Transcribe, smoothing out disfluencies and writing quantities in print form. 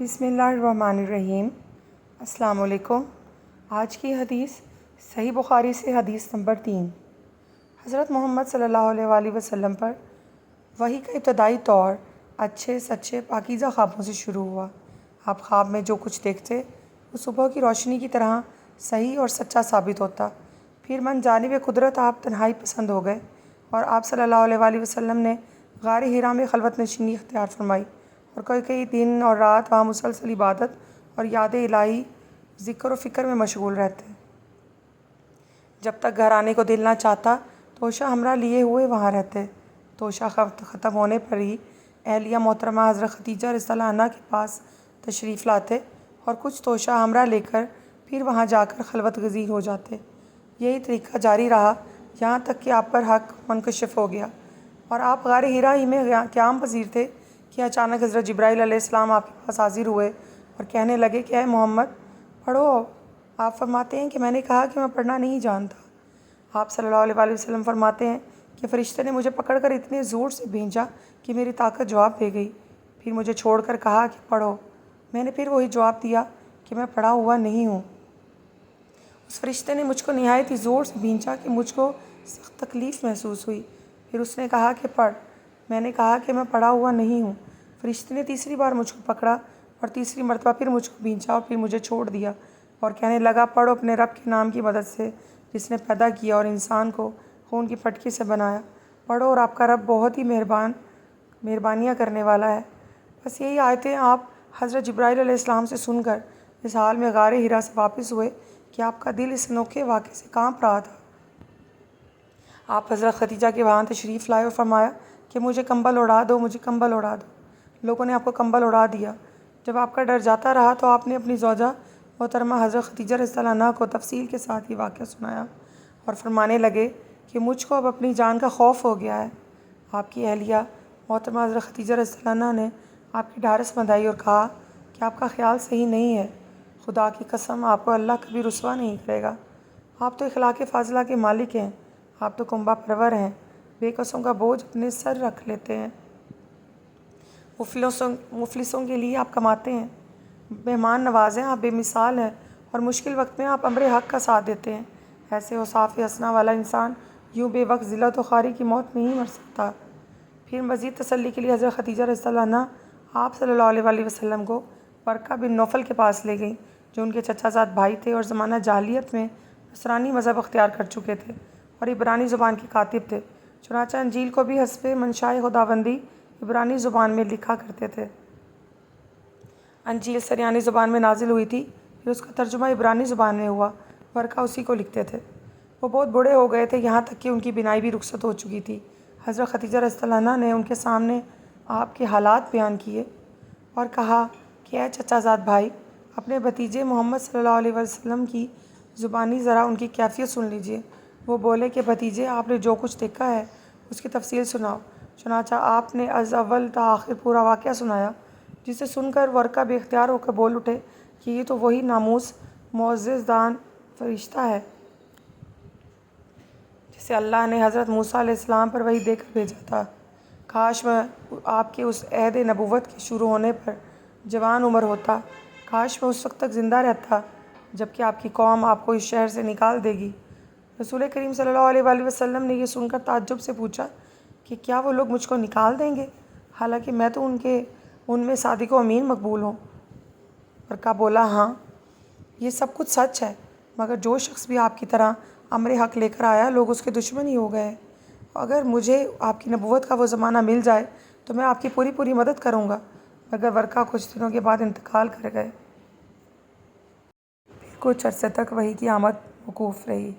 بسم اللہ الرحمن الرحیم۔ السلام علیکم۔ آج کی حدیث صحیح بخاری سے حدیث نمبر 3۔ حضرت محمد صلی اللہ علیہ وآلہ وسلم پر وحی کا ابتدائی طور اچھے سچے پاکیزہ خوابوں سے شروع ہوا۔ آپ خواب میں جو کچھ دیکھتے وہ صبح کی روشنی کی طرح صحیح اور سچا ثابت ہوتا۔ پھر من جانب قدرت آپ تنہائی پسند ہو گئے اور آپ صلی اللہ علیہ وآلہ وسلم نے غار حرا میں خلوت نشینی اختیار فرمائی اور کئی دن اور رات وہاں مسلسل عبادت اور یاد الہی ذکر و فکر میں مشغول رہتے۔ جب تک گھر آنے کو دل نہ چاہتا توشہ ہمراہ لیے ہوئے وہاں رہتے۔ توشہ ختم ہونے پر ہی اہلیہ محترمہ حضرت خدیجہ رضی اللہ عنہا کے پاس تشریف لاتے اور کچھ توشہ ہمراہ لے کر پھر وہاں جا کر خلوت گزیر ہو جاتے۔ یہی طریقہ جاری رہا یہاں تک کہ آپ پر حق منکشف ہو گیا اور آپ غار حرا ہی میں قیام پذیر تھے کہ اچانک حضرت جبرائیل علیہ السلام آپ کے پاس حاضر ہوئے اور کہنے لگے کہ اے محمد پڑھو۔ آپ فرماتے ہیں کہ میں نے کہا کہ میں پڑھنا نہیں جانتا۔ آپ صلی اللہ علیہ وآلہ وسلم فرماتے ہیں کہ فرشتے نے مجھے پکڑ کر اتنے زور سے بھینچا کہ میری طاقت جواب دے گئی، پھر مجھے چھوڑ کر کہا کہ پڑھو۔ میں نے پھر وہی جواب دیا کہ میں پڑھا ہوا نہیں ہوں۔ اس فرشتے نے مجھ کو نہایت ہی زور سے بھینچا کہ مجھ کو سخت تکلیف محسوس ہوئی، پھر اس نے کہا کہ پڑھ۔ میں نے کہا کہ میں پڑھا ہوا نہیں ہوں۔ فرشتے نے تیسری بار مجھ کو پکڑا اور تیسری مرتبہ پھر مجھ کو بھینچا اور پھر مجھے چھوڑ دیا اور کہنے لگا پڑھو اپنے رب کے نام کی مدد سے جس نے پیدا کیا اور انسان کو خون کی پٹکی سے بنایا۔ پڑھو اور آپ کا رب بہت ہی مہربانیاں کرنے والا ہے۔ بس یہی آیتیں آپ حضرت جبرائیل علیہ السلام سے سن کر اس حال میں غار حرا سے واپس ہوئے کہ آپ کا دل اس انوکھے واقعے سے کانپ رہا تھا۔ آپ حضرت خدیجہ کے وہاں تشریف لائے اور فرمایا کہ مجھے کمبل اڑا دو، مجھے کمبل اڑا دو۔ لوگوں نے آپ کو کمبل اڑا دیا۔ جب آپ کا ڈر جاتا رہا تو آپ نے اپنی زوجہ محترمہ حضرت خدیجہ رضی اللہ عنہا کو تفصیل کے ساتھ یہ واقعہ سنایا اور فرمانے لگے کہ مجھ کو اب اپنی جان کا خوف ہو گیا ہے۔ آپ کی اہلیہ محترمہ حضرت خدیجہ رضی اللہ عنہا نے آپ کی ڈھارس بندھائی اور کہا کہ آپ کا خیال صحیح نہیں ہے، خدا کی قسم آپ کو اللہ کبھی رسوا نہیں کرے گا۔ آپ تو اخلاق فاضلہ کے مالک ہیں، آپ تو کنبہ پرور ہیں، بے کسوں کا بوجھ اپنے سر رکھ لیتے ہیں، مفلسوں کے لیے آپ کماتے ہیں، مہمان نواز ہیں، آپ بے مثال ہیں اور مشکل وقت میں آپ امر حق کا ساتھ دیتے ہیں۔ ایسے اوصاف حسنہ والا انسان یوں بے وقت ذلت و خواری کی موت نہیں مر سکتا۔ پھر مزید تسلی کے لیے حضرت خدیجہ رضی اللہ عنہا آپ صلی اللہ علیہ وآلہ وسلم کو ورقہ بن نوفل کے پاس لے گئیں جو ان کے چچا زاد بھائی تھے اور زمانہ جاہلیت میں نصرانی مذہب اختیار کر چکے تھے اور عبرانی زبان کے کاتب تھے۔ چنانچہ انجیل کو بھی حسب منشاء خداوندی عبرانی زبان میں لکھا کرتے تھے۔ انجیل سریانی زبان میں نازل ہوئی تھی، پھر اس کا ترجمہ عبرانی زبان میں ہوا، ورقہ اسی کو لکھتے تھے۔ وہ بہت بوڑھے ہو گئے تھے یہاں تک کہ ان کی بینائی بھی رخصت ہو چکی تھی۔ حضرت خدیجہ رضی اللہ عنہا نے ان کے سامنے آپ کے حالات بیان کیے اور کہا کہ اے چچا زاد بھائی، اپنے بھتیجے محمد صلی اللہ علیہ وسلم کی زبانی ذرا ان کی کیفیت سن لیجیے۔ وہ بولے کہ بھتیجے آپ نے جو کچھ دیکھا ہے اس کی تفصیل سناؤ۔ چنانچہ آپ نے از اول تا آخر پورا واقعہ سنایا، جسے سن کر ورقہ بے اختیار ہو کر بول اٹھے کہ یہ تو وہی ناموس معزز دان فرشتہ ہے جسے اللہ نے حضرت موسیٰ علیہ السلام پر وحی دے کر بھیجا تھا۔ کاش میں آپ کے اس عہد نبوت کے شروع ہونے پر جوان عمر ہوتا، کاش میں اس وقت تک زندہ رہتا جب کہ آپ کی قوم آپ کو اس شہر سے نکال دے گی۔ رسول کریم صلی اللہ علیہ وآلہ وسلم نے یہ سن کر تعجب سے پوچھا کہ کیا وہ لوگ مجھ کو نکال دیں گے حالانکہ میں تو ان میں صادق و امین مقبول ہوں؟ ورقہ بولا ہاں، یہ سب کچھ سچ ہے، مگر جو شخص بھی آپ کی طرح امر حق لے کر آیا لوگ اس کے دشمن ہی ہو گئے۔ اگر مجھے آپ کی نبوت کا وہ زمانہ مل جائے تو میں آپ کی پوری مدد کروں گا، مگر ورقہ کچھ دنوں کے بعد انتقال کر گئے۔ پھر کچھ عرصے تک وحی کی آمد موقوف رہی۔